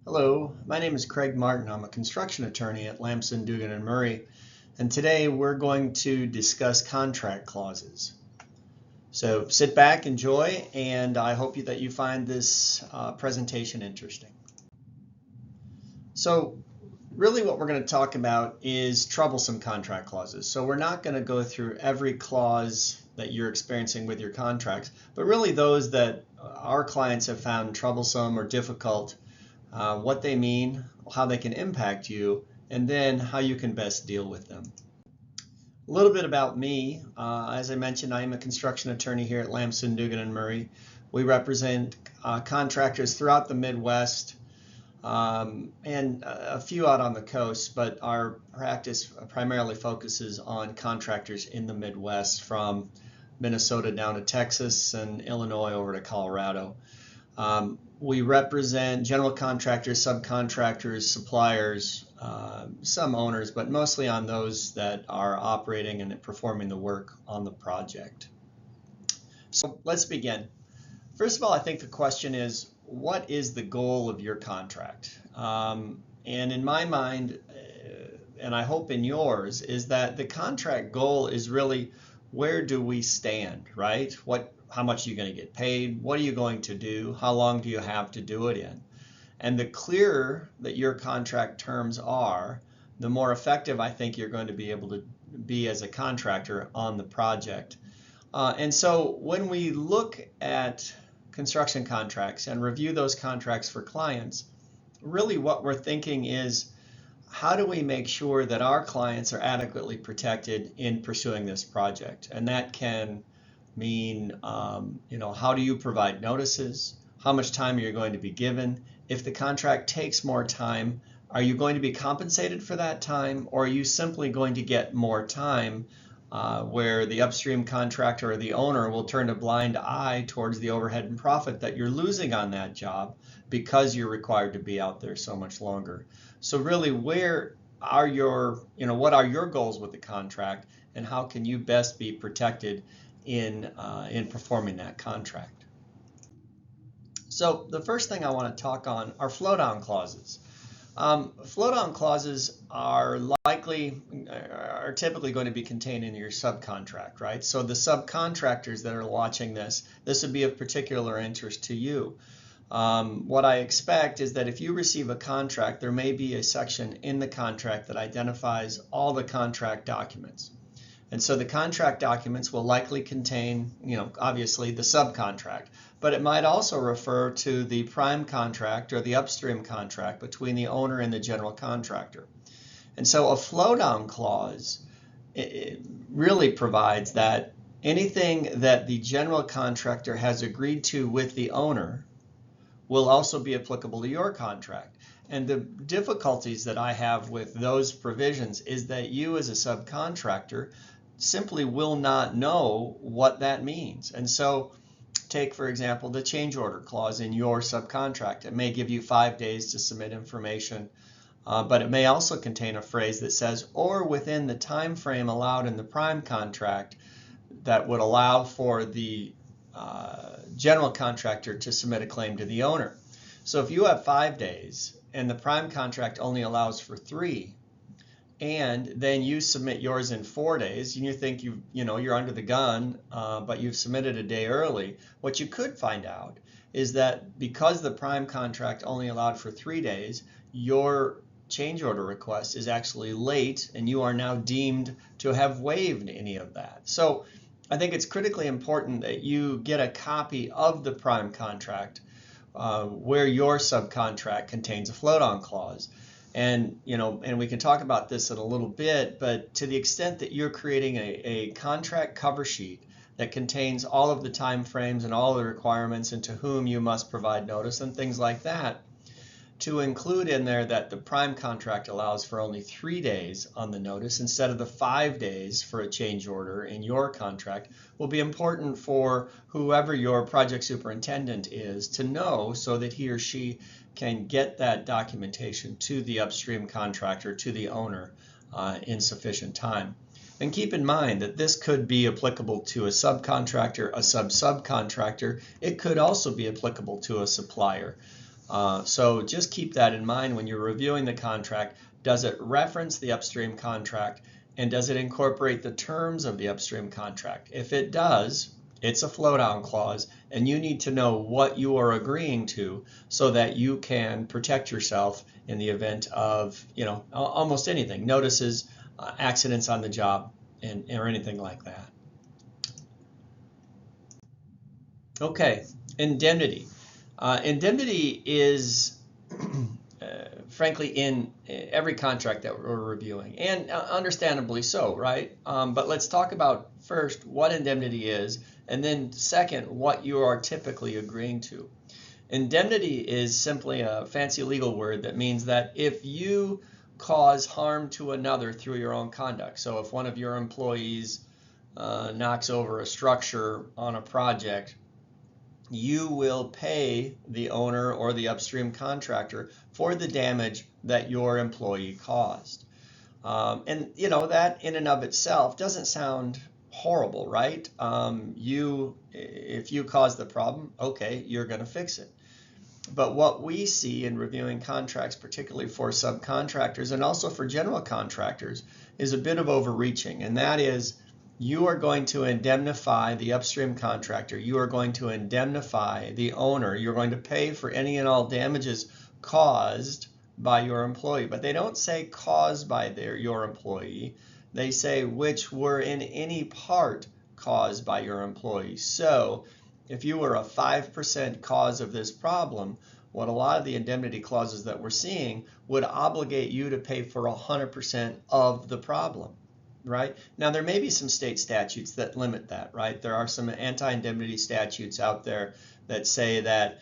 Hello, my name is Craig Martin. I'm a construction attorney at Lamsom, Dugan and Murray, and today we're going to discuss contract clauses. So sit back, enjoy, and I hope that you find this presentation interesting. So really what we're going to talk about is troublesome contract clauses. So we're not going to go through every clause that you're experiencing with your contracts, but really those that our clients have found troublesome or difficult, what they mean, how they can impact you, and then how you can best deal with them. A little bit about me. As I mentioned, I am a construction attorney here at Lamsom, Dugan and Murray. We represent contractors throughout the Midwest and a few out on the coast, but our practice primarily focuses on contractors in the Midwest, from Minnesota down to Texas and Illinois over to Colorado. We represent general contractors, subcontractors, suppliers, some owners, but mostly on those that are operating and performing the work on the project. So let's begin. First of all, I think the question is, what is the goal of your contract? And in my mind, and I hope in yours, is that the contract goal is really, where do we stand, right? How much are you going to get paid? What are you going to do? How long do you have to do it in? And the clearer that your contract terms are, the more effective I think you're going to be able to be as a contractor on the project. And so when we look at construction contracts and review those contracts for clients, really what we're thinking is, how do we make sure that our clients are adequately protected in pursuing this project? And that can mean, how do you provide notices? How much time are you going to be given? If the contract takes more time, are you going to be compensated for that time, or are you simply going to get more time where the upstream contractor or the owner will turn a blind eye towards the overhead and profit that you're losing on that job because you're required to be out there so much longer? So really, where are what are your goals with the contract, and how can you best be protected in performing that contract? So the first thing I want to talk on are flow-down clauses. Flow-down clauses are typically going to be contained in your subcontract, right? So the subcontractors that are watching this would be of particular interest to you. What I expect is that if you receive a contract, there may be a section in the contract that identifies all the contract documents. And so the contract documents will likely contain, obviously the subcontract, but it might also refer to the prime contract or the upstream contract between the owner and the general contractor. And so a flow-down clause, it really provides that anything that the general contractor has agreed to with the owner will also be applicable to your contract. And the difficulties that I have with those provisions is that you as a subcontractor simply will not know what that means. And so take, for example, the change order clause in your subcontract. It may give you 5 days to submit information, but it may also contain a phrase that says, or within the time frame allowed in the prime contract, that would allow for the general contractor to submit a claim to the owner. So if you have 5 days and the prime contract only allows for 3, and then you submit yours in 4 days, and you think you're under the gun, but you've submitted a day early, what you could find out is that because the prime contract only allowed for 3 days, your change order request is actually late, and you are now deemed to have waived any of that. So I think it's critically important that you get a copy of the prime contract where your subcontract contains a float-on clause. And we can talk about this in a little bit, but to the extent that you're creating a contract cover sheet that contains all of the time frames and all the requirements and to whom you must provide notice and things like that, to include in there that the prime contract allows for only 3 days on the notice instead of the 5 days for a change order in your contract will be important for whoever your project superintendent is to know, so that he or she can get that documentation to the upstream contractor, to the owner, in sufficient time. And keep in mind that this could be applicable to a subcontractor, a subcontractor. It could also be applicable to a supplier. So just keep that in mind when you're reviewing the contract. Does it reference the upstream contract, and does it incorporate the terms of the upstream contract? If it does, it's a flow-down clause, and you need to know what you are agreeing to so that you can protect yourself in the event of, almost anything, notices, accidents on the job, or anything like that. Okay, indemnity. Indemnity is, frankly, in every contract that we're reviewing, and understandably so, right? But let's talk about first what indemnity is, and then second, what you are typically agreeing to. Indemnity is simply a fancy legal word that means that if you cause harm to another through your own conduct, so if one of your employees knocks over a structure on a project, you will pay the owner or the upstream contractor for the damage that your employee caused. And that in and of itself doesn't sound horrible, right? If you cause the problem, okay, you're going to fix it. But what we see in reviewing contracts, particularly for subcontractors and also for general contractors, is a bit of overreaching, and that is, you are going to indemnify the upstream contractor, you are going to indemnify the owner, you're going to pay for any and all damages caused by your employee. But they don't say caused by your employee, they say which were in any part caused by your employee. So if you were a 5% cause of this problem, what a lot of the indemnity clauses that we're seeing would obligate you to pay for 100% of the problem. Right? Now, there may be some state statutes that limit that, right? There are some anti-indemnity statutes out there that say that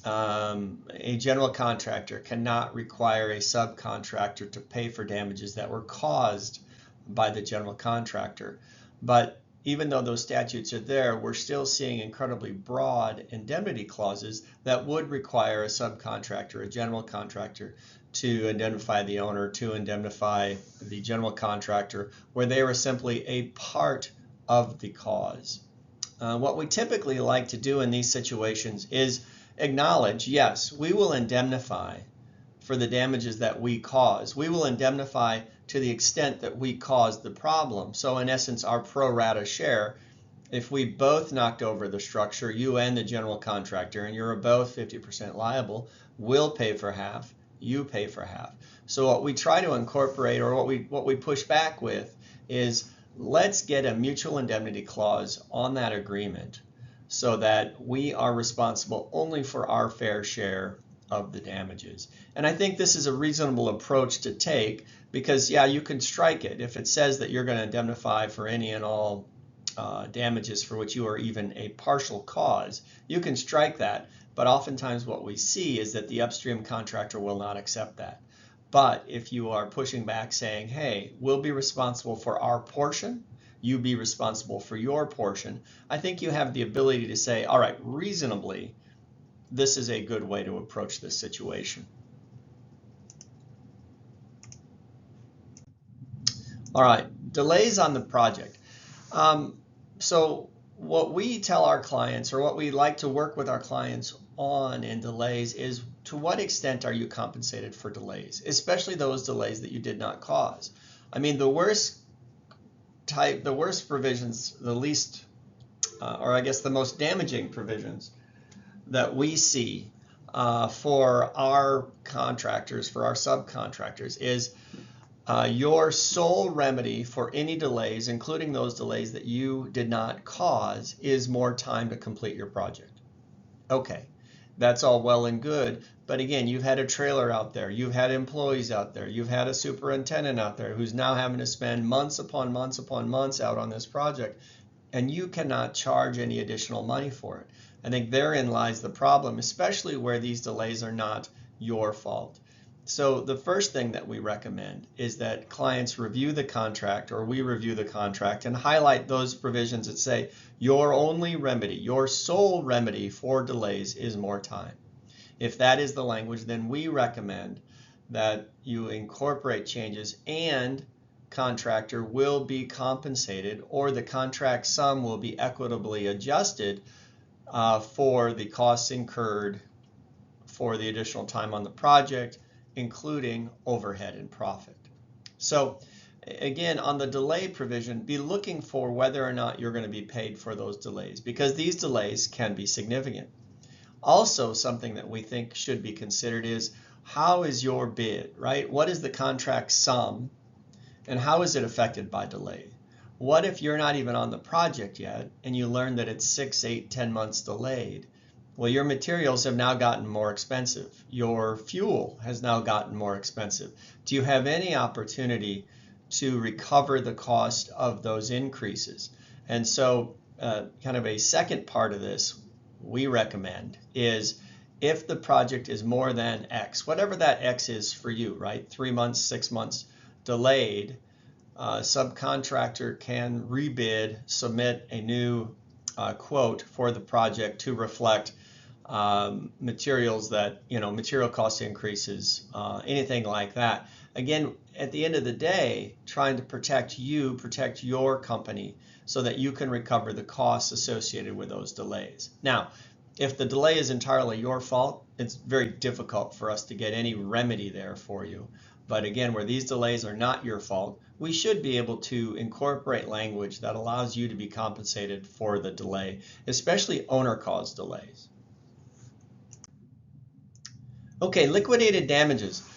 a general contractor cannot require a subcontractor to pay for damages that were caused by the general contractor. But even though those statutes are there, we're still seeing incredibly broad indemnity clauses that would require a subcontractor, a general contractor, to indemnify the owner, to indemnify the general contractor, where they were simply a part of the cause. What we typically like to do in these situations is acknowledge, yes, we will indemnify for the damages that we cause. We will indemnify to the extent that we caused the problem. So in essence, our pro rata share, if we both knocked over the structure, you and the general contractor, and you're both 50% liable, we'll pay for half, you pay for half. So what we try to incorporate, or what we push back with, is let's get a mutual indemnity clause on that agreement so that we are responsible only for our fair share of the damages. And I think this is a reasonable approach to take, because yeah, you can strike it. If it says that you're going to indemnify for any and all damages for which you are even a partial cause, you can strike that. But oftentimes what we see is that the upstream contractor will not accept that. But if you are pushing back saying, hey, we'll be responsible for our portion, you be responsible for your portion, I think you have the ability to say, all right, reasonably, this is a good way to approach this situation. All right, delays on the project. So what we tell our clients, or what we like to work with our clients on in delays, is to what extent are you compensated for delays, especially those delays that you did not cause. I mean, the worst provisions, the least, or I guess the most damaging provisions that we see for our contractors, for our subcontractors, is your sole remedy for any delays, including those delays that you did not cause, is more time to complete your project. Okay, that's all well and good, but again, you've had a trailer out there, you've had employees out there, you've had a superintendent out there who's now having to spend months upon months upon months out on this project, and you cannot charge any additional money for it. I think therein lies the problem, especially where these delays are not your fault. So the first thing that we recommend is that clients review the contract, or we review the contract, and highlight those provisions that say your only remedy, your sole remedy for delays is more time. If that is the language, then we recommend that you incorporate changes, and contractor will be compensated, or the contract sum will be equitably adjusted for the costs incurred for the additional time on the project, including overhead and profit. So again, on the delay provision, be looking for whether or not you're going to be paid for those delays, because these delays can be significant. Also, something that we think should be considered is, how is your bid, right? What is the contract sum, and how is it affected by delay? What if you're not even on the project yet and you learn that it's 6, 8, 10 months delayed? Well, your materials have now gotten more expensive. Your fuel has now gotten more expensive. Do you have any opportunity to recover the cost of those increases? And so kind of a second part of this we recommend is, if the project is more than X, whatever that X is for you, right? 3 months, 6 months delayed, subcontractor can rebid, submit a new quote for the project to reflect materials that, material cost increases, anything like that. Again, at the end of the day, trying to protect you, protect your company, so that you can recover the costs associated with those delays. Now, if the delay is entirely your fault, it's very difficult for us to get any remedy there for you. But again, where these delays are not your fault, we should be able to incorporate language that allows you to be compensated for the delay, especially owner-caused delays. Okay, liquidated damages.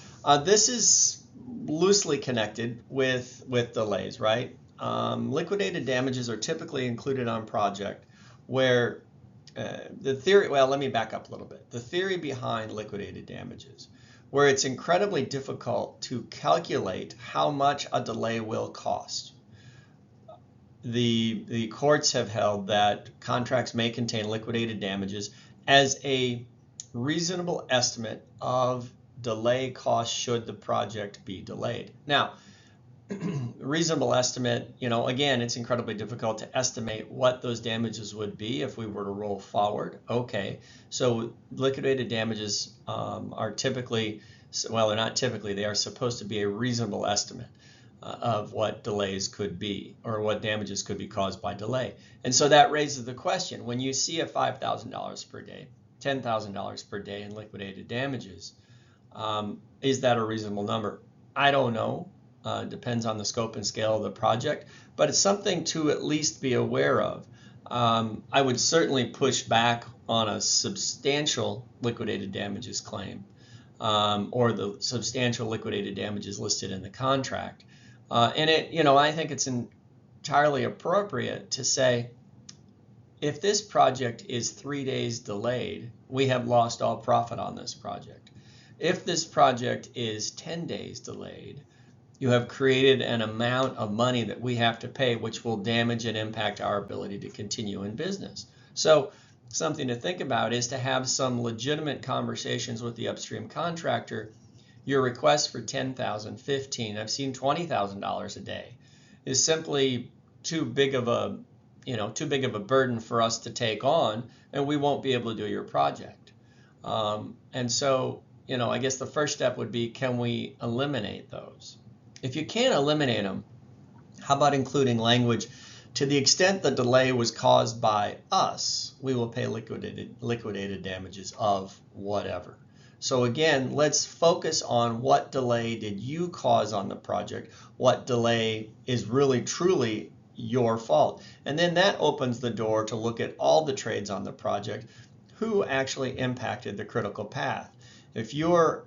This is loosely connected with delays, right? Liquidated damages are typically included on project where the theory, well, let me back up a little bit. The theory behind liquidated damages, where it's incredibly difficult to calculate how much a delay will cost. The courts have held that contracts may contain liquidated damages as a reasonable estimate of delay costs should the project be delayed. Now, reasonable estimate, again, it's incredibly difficult to estimate what those damages would be if we were to roll forward. Okay, so liquidated damages are typically, well, they're not typically, they are supposed to be a reasonable estimate of what delays could be, or what damages could be caused by delay. And so that raises the question, when you see a $5,000 per day, $10,000 per day in liquidated damages, is that a reasonable number? I don't know. Depends on the scope and scale of the project, but it's something to at least be aware of. I would certainly push back on a substantial liquidated damages claim, or the substantial liquidated damages listed in the contract. And I think it's entirely appropriate to say, if this project is 3 days delayed, we have lost all profit on this project. If this project is 10 days delayed, you have created an amount of money that we have to pay, which will damage and impact our ability to continue in business. So something to think about is to have some legitimate conversations with the upstream contractor. Your request for $10,000, $15,000, I've seen $20,000 a day is simply too big of a burden for us to take on, and we won't be able to do your project. And so, I guess the first step would be, can we eliminate those? If you can't eliminate them, how about including language, to the extent the delay was caused by us, we will pay liquidated damages of whatever. So again, let's focus on what delay did you cause on the project, what delay is really truly your fault. And then that opens the door to look at all the trades on the project, who actually impacted the critical path. If you're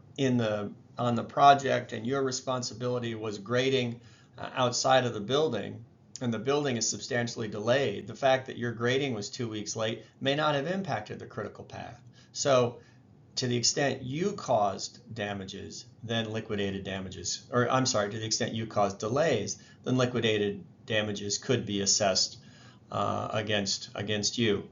on the project and your responsibility was grading outside of the building, and the building is substantially delayed, the fact that your grading was 2 weeks late may not have impacted the critical path. So to the extent you caused damages, then liquidated damages, or I'm sorry, to the extent you caused delays, then liquidated damages could be assessed against you.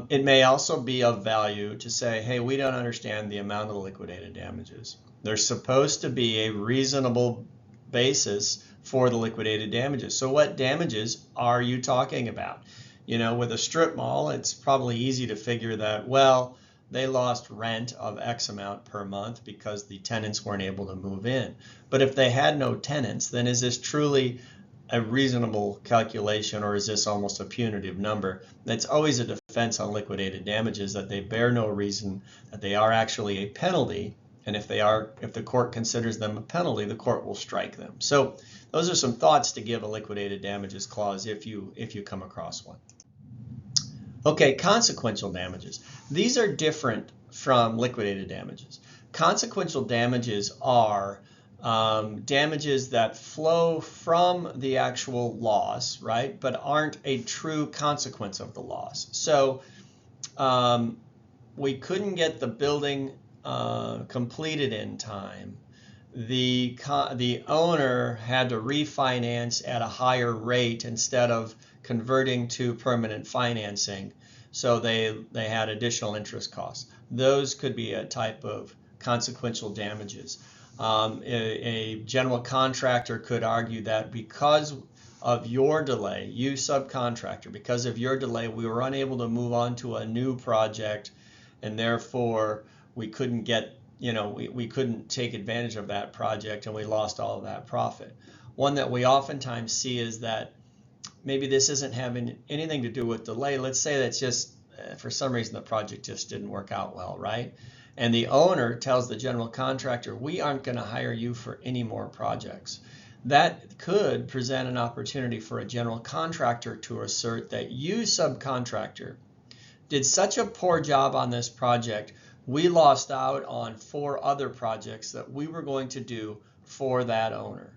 It may also be of value to say, hey, we don't understand the amount of the liquidated damages. There's supposed to be a reasonable basis for the liquidated damages. So what damages are you talking about? With a strip mall, it's probably easy to figure that, well, they lost rent of X amount per month because the tenants weren't able to move in. But if they had no tenants, then is this truly a reasonable calculation, or is this almost a punitive number? That's always a defense on liquidated damages that they bear no reason, that they are actually a penalty, and if the court considers them a penalty, the court will strike them. So those are some thoughts to give a liquidated damages clause if you come across one. Okay, consequential damages. These are different from liquidated damages. Consequential damages are damages that flow from the actual loss, right, but aren't a true consequence of the loss. So we couldn't get the building completed in time. The owner had to refinance at a higher rate instead of converting to permanent financing, so they had additional interest costs. Those could be a type of consequential damages. A general contractor could argue that because of your delay, you subcontractor, because of your delay, we were unable to move on to a new project, and therefore we couldn't get, we couldn't take advantage of that project, and we lost all of that profit. One that we oftentimes see is that maybe this isn't having anything to do with delay. Let's say that's just, for some reason, the project just didn't work out well, right? And the owner tells the general contractor, we aren't going to hire you for any more projects. That could present an opportunity for a general contractor to assert that you, subcontractor, did such a poor job on this project, we lost out on 4 other projects that we were going to do for that owner.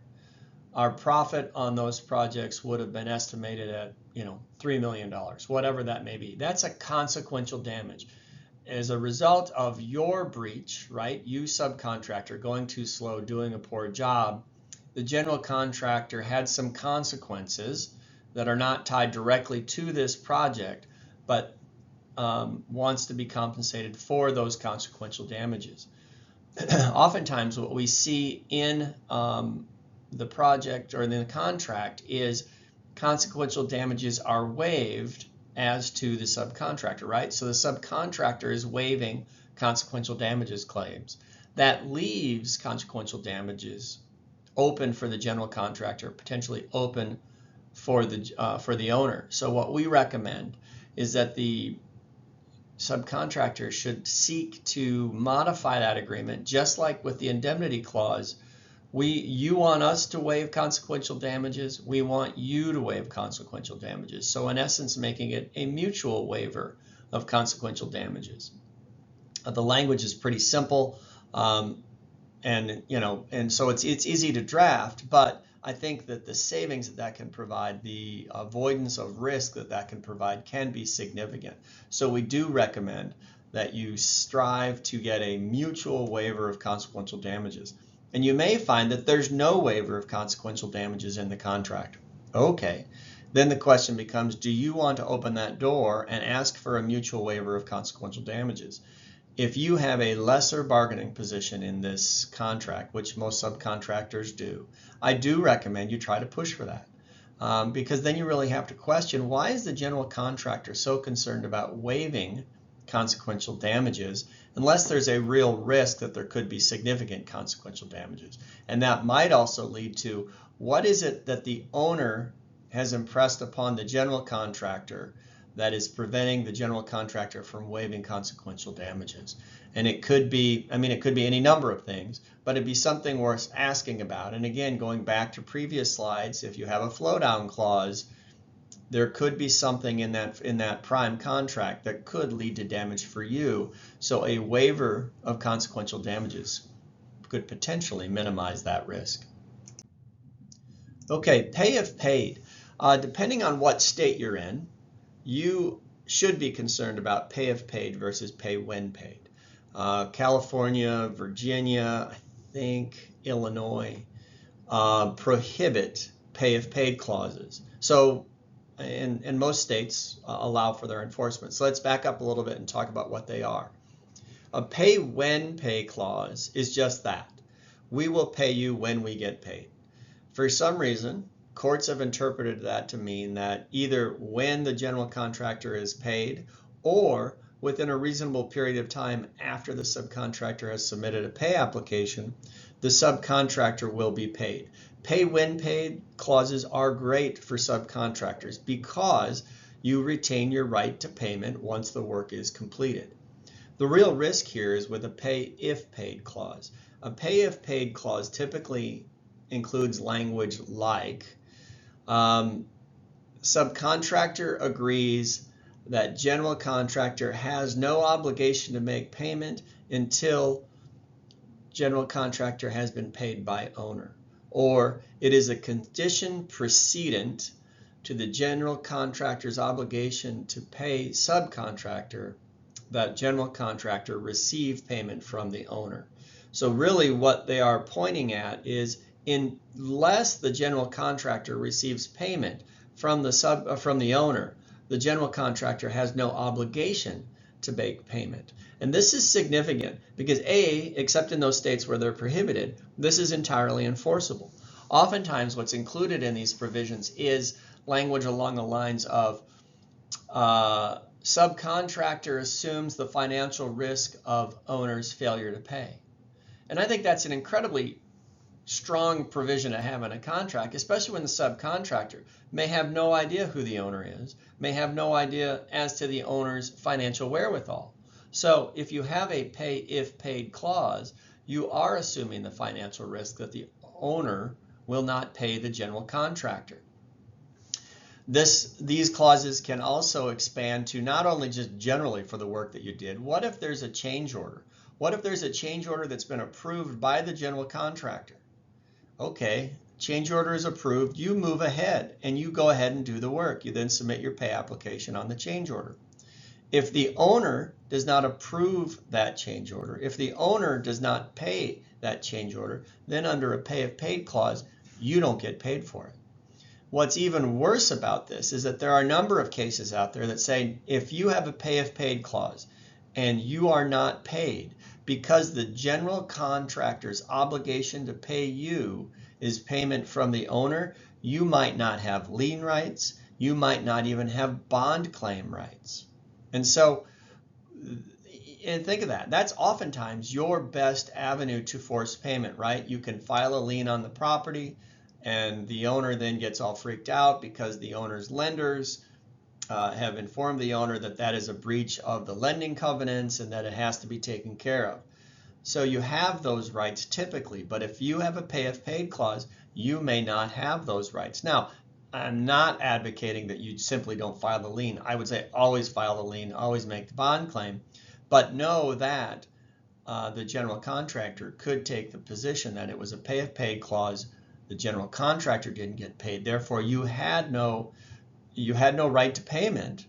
Our profit on those projects would have been estimated at, $3 million, whatever that may be. That's a consequential damage. As a result of your breach, right, you subcontractor going too slow, doing a poor job, the general contractor had some consequences that are not tied directly to this project, but wants to be compensated for those consequential damages. Oftentimes what we see in the project or in the contract is consequential damages are waived as to the subcontractor, right? So the subcontractor is waiving consequential damages claims. That leaves consequential damages open for the general contractor, potentially open for the owner. So what we recommend is that the subcontractor should seek to modify that agreement, just like with the indemnity clause. You want us to waive consequential damages, we want you to waive consequential damages. So in essence, making it a mutual waiver of consequential damages. The language is pretty simple, and so it's easy to draft, but I think that the savings that can provide, the avoidance of risk that can provide, can be significant. So we do recommend that you strive to get a mutual waiver of consequential damages. And you may find that there's no waiver of consequential damages in the contract. Okay, then the question becomes, do you want to open that door and ask for a mutual waiver of consequential damages? If you have a lesser bargaining position in this contract, which most subcontractors do, I do recommend you try to push for that. Because then you really have to question, why is the general contractor so concerned about waiving consequential damages unless there's a real risk that there could be significant consequential damages? And that might also lead to, what is it that the owner has impressed upon the general contractor that is preventing the general contractor from waiving consequential damages? And it could be, it could be any number of things, but it'd be something worth asking about. And again, going back to previous slides, if you have a flow down clause, there could be something in that prime contract that could lead to damage for you. So a waiver of consequential damages could potentially minimize that risk. Okay, pay if paid. Depending on what state you're in, you should be concerned about pay if paid versus pay when paid. California, Virginia, I think Illinois prohibit pay if paid clauses. So and most states allow for their enforcement. So let's back up a little bit and talk about what they are. A pay when pay clause is just that. We will pay you when we get paid. For some reason, courts have interpreted that to mean that either when the general contractor is paid or within a reasonable period of time after the subcontractor has submitted a pay application, the subcontractor will be paid. Pay when paid clauses are great for subcontractors because you retain your right to payment once the work is completed. The real risk here is with a pay if paid clause. A pay if paid clause typically includes language like subcontractor agrees that general contractor has no obligation to make payment until general contractor has been paid by owner, or it is a condition precedent to the general contractor's obligation to pay subcontractor that general contractor receive payment from the owner. So really what they are pointing at is unless the general contractor receives payment from the owner, the general contractor has no obligation to make payment. And this is significant because except in those states where they're prohibited, this is entirely enforceable. Oftentimes what's included in these provisions is language along the lines of subcontractor assumes the financial risk of owner's failure to pay. And I think that's an incredibly strong provision to have in a contract, especially when the subcontractor may have no idea who the owner is, may have no idea as to the owner's financial wherewithal. So if you have a pay if paid clause, you are assuming the financial risk that the owner will not pay the general contractor. These clauses can also expand to not only just generally for the work that you did. What if there's a change order? What if there's a change order that's been approved by the general contractor? Okay, change order is approved. You move ahead and you go ahead and do the work. You then submit your pay application on the change order. If the owner does not approve that change order, if the owner does not pay that change order, then under a pay if paid clause, you don't get paid for it. What's even worse about this is that there are a number of cases out there that say if you have a pay if paid clause and you are not paid because the general contractor's obligation to pay you is payment from the owner, you might not have lien rights, you might not even have bond claim rights. And so, and think of that, that's oftentimes your best avenue to force payment, right? You can file a lien on the property and the owner then gets all freaked out because the owner's lenders have informed the owner that that is a breach of the lending covenants and that it has to be taken care of. So you have those rights typically, but if you have a pay if paid clause, you may not have those rights. Now, I'm not advocating that you simply don't file the lien. I would say always file the lien, always make the bond claim, but know that the general contractor could take the position that it was a pay if paid clause. The general contractor didn't get paid, therefore you had no right to payment,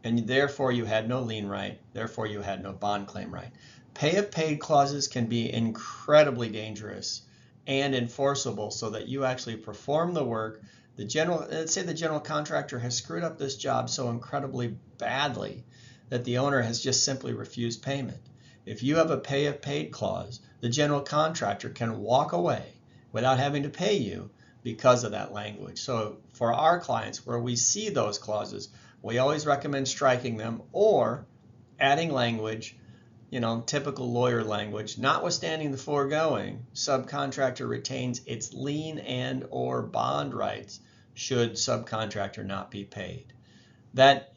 and therefore you had no lien right, therefore you had no bond claim right. Pay if paid clauses can be incredibly dangerous and enforceable so that you actually perform the work. Let's say the general contractor has screwed up this job so incredibly badly that the owner has just simply refused payment. If you have a pay if paid clause, the general contractor can walk away without having to pay you because of that language. So for our clients where we see those clauses, we always recommend striking them or adding language, typical lawyer language, notwithstanding the foregoing, subcontractor retains its lien and or bond rights should subcontractor not be paid. That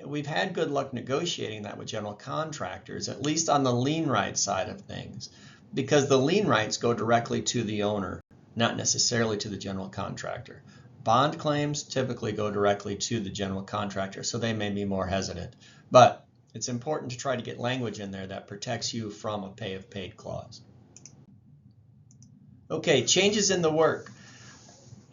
we've had good luck negotiating that with general contractors, at least on the lien right side of things, because the lien rights go directly to the owner, not necessarily to the general contractor. Bond claims typically go directly to the general contractor, so they may be more hesitant. But it's important to try to get language in there that protects you from a pay if paid clause. Okay, changes in the work.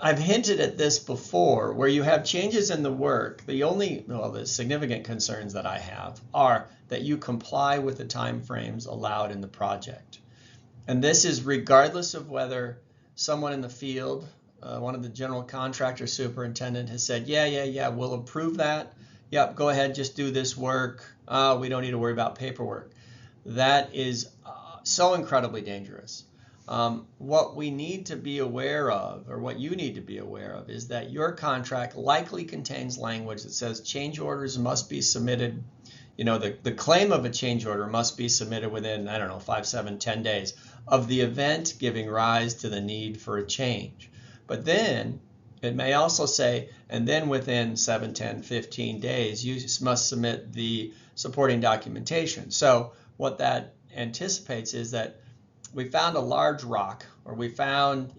I've hinted at this before, where you have changes in the work. The significant concerns that I have are that you comply with the time frames allowed in the project. And this is regardless of whether someone in the field, one of the general contractor superintendent has said, yeah, we'll approve that. Yep, go ahead, just do this work. We don't need to worry about paperwork. That is so incredibly dangerous. What we need to be aware of, or what you need to be aware of, is that your contract likely contains language that says change orders must be submitted. The claim of a change order must be submitted within, 5, 7, 10 days of the event giving rise to the need for a change. But then It may also say, and then within 7, 10, 15 days, you must submit the supporting documentation. So what that anticipates is that we found a large rock, or we found,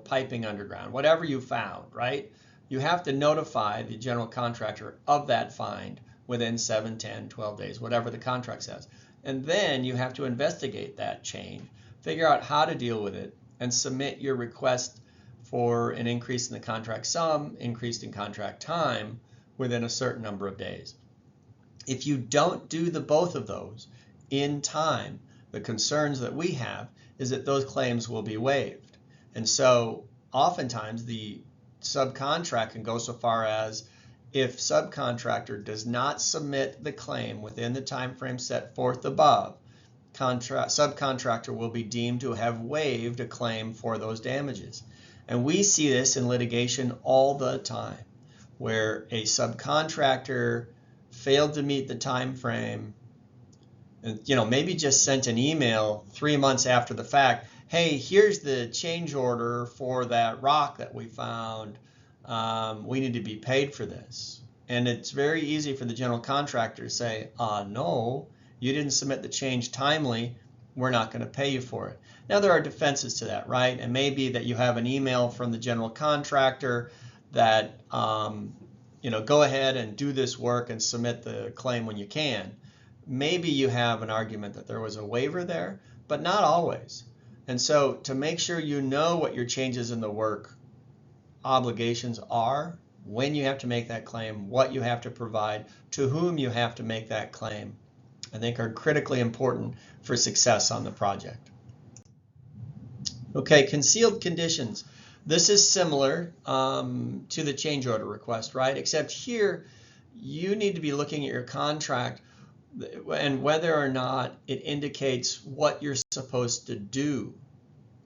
piping underground, whatever you found, right? You have to notify the general contractor of that find within 7, 10, 12 days, whatever the contract says. And then you have to investigate that change, figure out how to deal with it, and submit your request for an increase in the contract sum, increase in contract time within a certain number of days. If you don't do both of those in time, the concerns that we have is that those claims will be waived. And so oftentimes the subcontract can go so far as, if subcontractor does not submit the claim within the time frame set forth above, subcontractor will be deemed to have waived a claim for those damages. And we see this in litigation all the time, where a subcontractor failed to meet the time frame and maybe just sent an email 3 months after the fact, hey, here's the change order for that rock that we found. We need to be paid for this. And it's very easy for the general contractor to say, no, you didn't submit the change timely. We're not going to pay you for it. Now, there are defenses to that, right? And maybe that you have an email from the general contractor that, go ahead and do this work and submit the claim when you can. Maybe you have an argument that there was a waiver there, but not always. And so to make sure you know what your changes in the work obligations are, when you have to make that claim, what you have to provide, to whom you have to make that claim, I think are critically important for success on the project. Okay, concealed conditions. This is similar to the change order request, right? Except here, you need to be looking at your contract and whether or not it indicates what you're supposed to do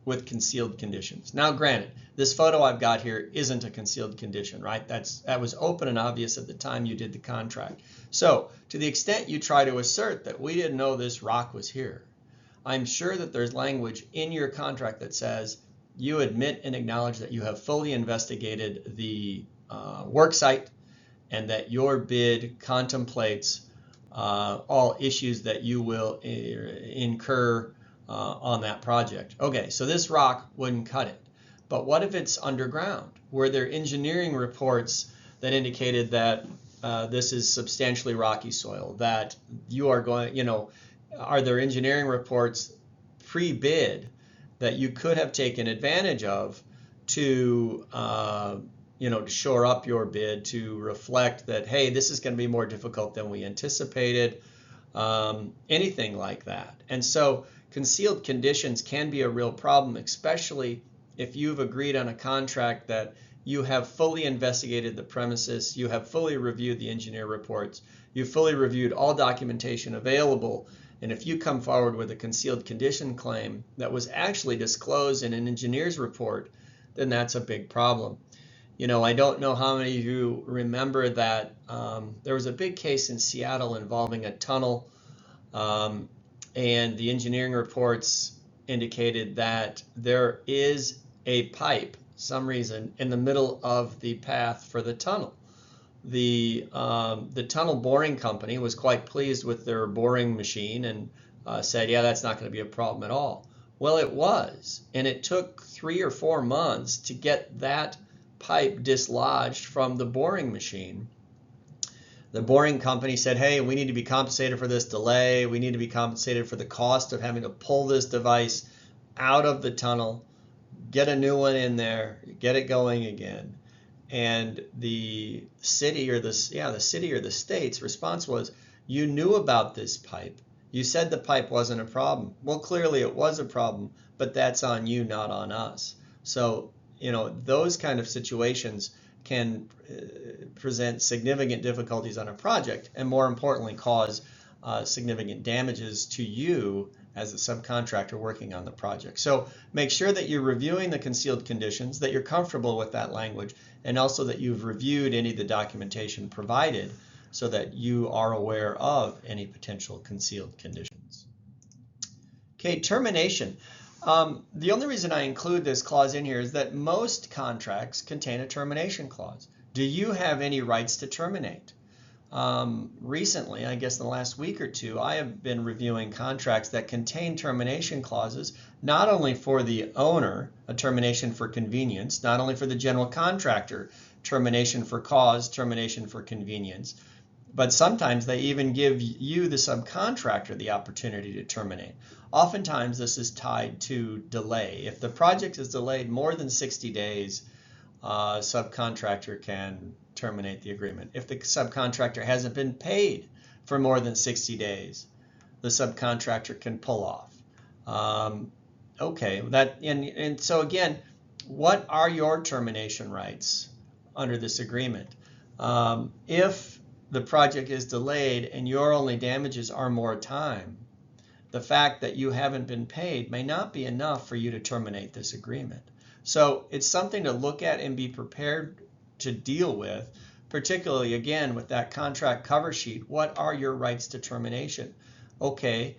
with concealed conditions. Now, granted, this photo I've got here isn't a concealed condition, right? That was open and obvious at the time you did the contract. So, to the extent you try to assert that we didn't know this rock was here, I'm sure that there's language in your contract that says you admit and acknowledge that you have fully investigated the work site and that your bid contemplates all issues that you will incur on that project. Okay, so this rock wouldn't cut it. But what if it's underground? Were there engineering reports that indicated that this is substantially rocky soil, that you are going, are there engineering reports pre-bid that you could have taken advantage of to, to shore up your bid, to reflect that, hey, this is going to be more difficult than we anticipated, anything like that. And so concealed conditions can be a real problem, especially if you've agreed on a contract that you have fully investigated the premises, you have fully reviewed the engineer reports, you've fully reviewed all documentation available, and if you come forward with a concealed condition claim that was actually disclosed in an engineer's report, then that's a big problem. I don't know how many of you remember that there was a big case in Seattle involving a tunnel, and the engineering reports indicated that there is a pipe, some reason, in the middle of the path for the tunnel. The tunnel boring company was quite pleased with their boring machine and said, yeah, that's not going to be a problem at all. Well, it was, and it took 3 or 4 months to get that pipe dislodged from the boring machine. The boring company said, hey, we need to be compensated for this delay. We need to be compensated for the cost of having to pull this device out of the tunnel, get a new one in there, get it going again. And the city or the state's response was, you knew about this pipe. You said the pipe wasn't a problem. Well, clearly it was a problem, but that's on you, not on us. So, those kind of situations can present significant difficulties on a project and, more importantly, cause significant damages to you as a subcontractor working on the project. So make sure that you're reviewing the concealed conditions, that you're comfortable with that language, and also that you've reviewed any of the documentation provided so that you are aware of any potential concealed conditions. Okay, termination. The only reason I include this clause in here is that most contracts contain a termination clause. Do you have any rights to terminate? Recently, I guess in the last week or two, I have been reviewing contracts that contain termination clauses, not only for the owner, a termination for convenience, not only for the general contractor, termination for cause, termination for convenience, but sometimes they even give you, the subcontractor, the opportunity to terminate. Oftentimes, this is tied to delay. If the project is delayed more than 60 days, subcontractor can terminate the agreement. If the subcontractor hasn't been paid for more than 60 days, the subcontractor can pull off. Okay, and so again, what are your termination rights under this agreement? If the project is delayed and your only damages are more time, the fact that you haven't been paid may not be enough for you to terminate this agreement. So it's something to look at and be prepared to deal with, particularly again with that contract cover sheet. What are your rights to termination? Okay,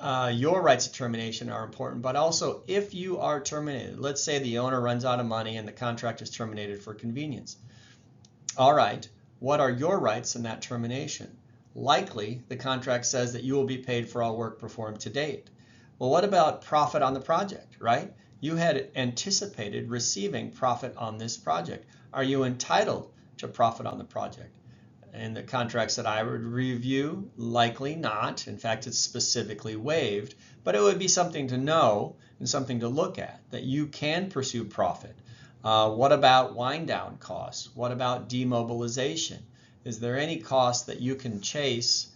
your rights to termination are important, but also if you are terminated, let's say the owner runs out of money and the contract is terminated for convenience. All right, what are your rights in that termination? Likely, the contract says that you will be paid for all work performed to date. Well, what about profit on the project, right? You had anticipated receiving profit on this project. Are you entitled to profit on the project? In the contracts that I would review, likely not. In fact, it's specifically waived, but it would be something to know and something to look at, that you can pursue profit. What about wind down costs? What about demobilization? Is there any cost that you can chase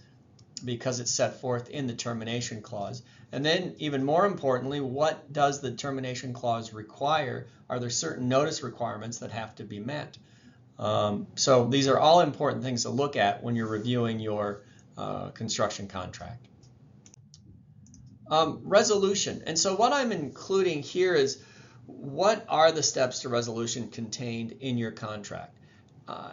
because it's set forth in the termination clause? And then even more importantly, what does the termination clause require? Are there certain notice requirements that have to be met? So these are all important things to look at when you're reviewing your construction contract. Resolution. And so what I'm including here is, what are the steps to resolution contained in your contract?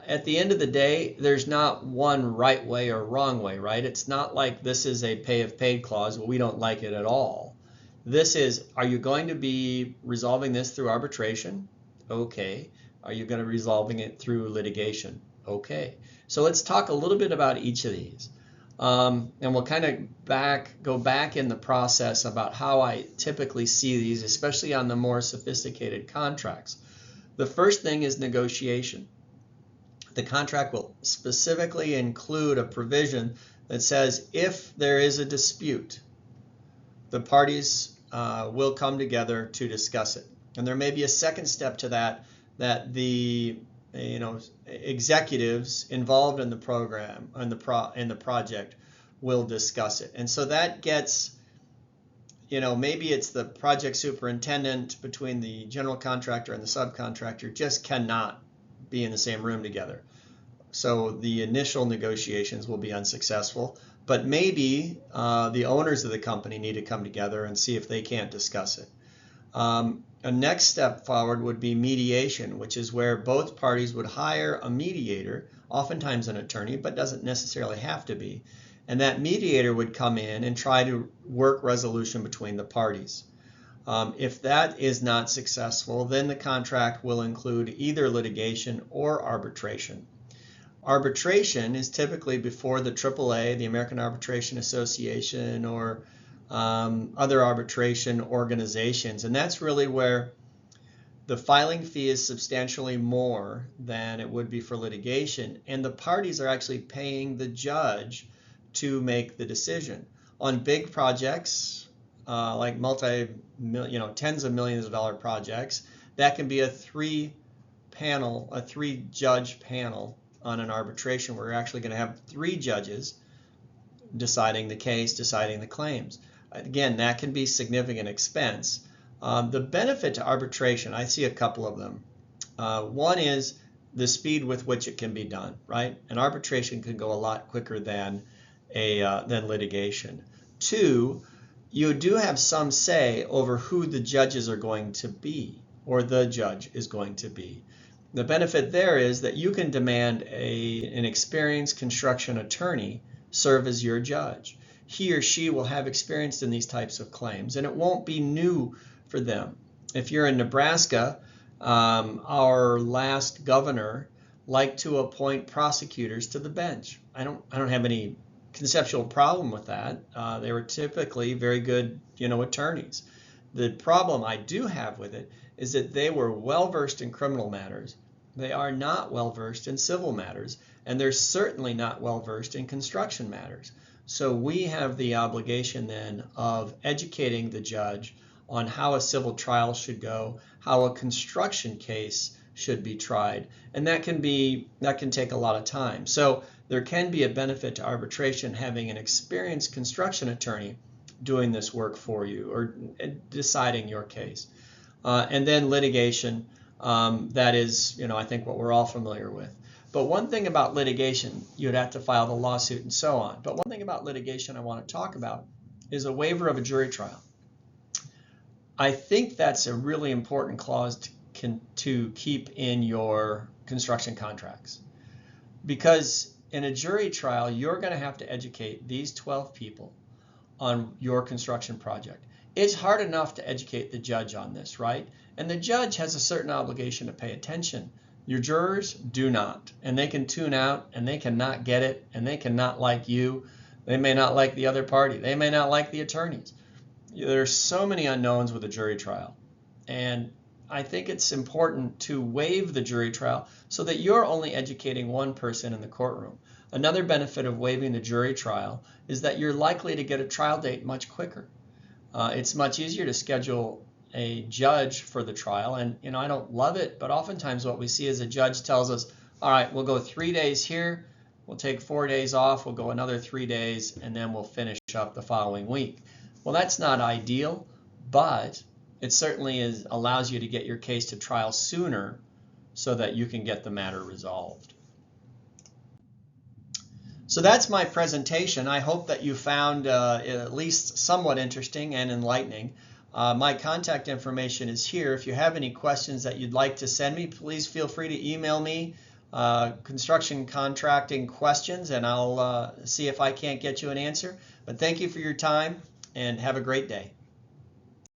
At the end of the day, there's not one right way or wrong way, right? It's not like this is a pay if paid clause. Well, we don't like it at all. This is, are you going to be resolving this through arbitration? Okay. Are you going to be resolving it through litigation? Okay. So let's talk a little bit about each of these. And we'll kind of go back in the process about how I typically see these, especially on the more sophisticated contracts. The first thing is negotiation. The contract will specifically include a provision that says if there is a dispute, the parties will come together to discuss it. And there may be a second step to that the executives involved in the program and in the project will discuss it. And so that gets, maybe it's the project superintendent between the general contractor and the subcontractor just cannot be in the same room together. So the initial negotiations will be unsuccessful, but maybe the owners of the company need to come together and see if they can't discuss it. A next step forward would be mediation, which is where both parties would hire a mediator, oftentimes an attorney, but doesn't necessarily have to be. And that mediator would come in and try to work resolution between the parties. If that is not successful, then the contract will include either litigation or arbitration. Arbitration is typically before the AAA, the American Arbitration Association, or other arbitration organizations, and that's really where the filing fee is substantially more than it would be for litigation, and the parties are actually paying the judge to make the decision. On big projects, like tens of millions of dollar projects, that can be a three-judge panel on an arbitration where you're actually going to have three judges deciding the case, deciding the claims. Again, that can be significant expense. The benefit to arbitration, I see a couple of them. One is the speed with which it can be done, right? And arbitration can go a lot quicker than litigation. Two, you do have some say over who the judges are going to be, or the judge is going to be. The benefit there is that you can demand an experienced construction attorney serve as your judge. he or she will have experience in these types of claims, and it won't be new for them. If you're in Nebraska, our last governor liked to appoint prosecutors to the bench. I don't have any conceptual problem with that. They were typically very good, attorneys. The problem I do have with it is that they were well versed in criminal matters. They are not well versed in civil matters, and they're certainly not well versed in construction matters. So we have the obligation then of educating the judge on how a civil trial should go, how a construction case should be tried, and that can take a lot of time. So there can be a benefit to arbitration having an experienced construction attorney doing this work for you or deciding your case. And then litigation, that is, I think what we're all familiar with. But one thing about litigation, you'd have to file the lawsuit and so on. But one thing about litigation I want to talk about is a waiver of a jury trial. I think that's a really important clause to keep in your construction contracts. Because in a jury trial, you're going to have to educate these 12 people on your construction project. It's hard enough to educate the judge on this, right? And the judge has a certain obligation to pay attention. Your jurors do not, and they can tune out, and they cannot get it, and they cannot like you. They may not like the other party. They may not like the attorneys. There's so many unknowns with a jury trial, and I think it's important to waive the jury trial so that you're only educating one person in the courtroom. Another benefit of waiving the jury trial is that you're likely to get a trial date much quicker. It's much easier to schedule a judge for the trial, and I don't love it, but oftentimes what we see is a judge tells us, all right, we'll go 3 days here, we'll take 4 days off, we'll go another 3 days, and then we'll finish up the following week. Well, that's not ideal, but it certainly allows you to get your case to trial sooner so that you can get the matter resolved. So that's my presentation. I hope that you found it at least somewhat interesting and enlightening. My contact information is here. If you have any questions that you'd like to send me, please feel free to email me construction contracting questions, and I'll see if I can't get you an answer. But thank you for your time, and have a great day.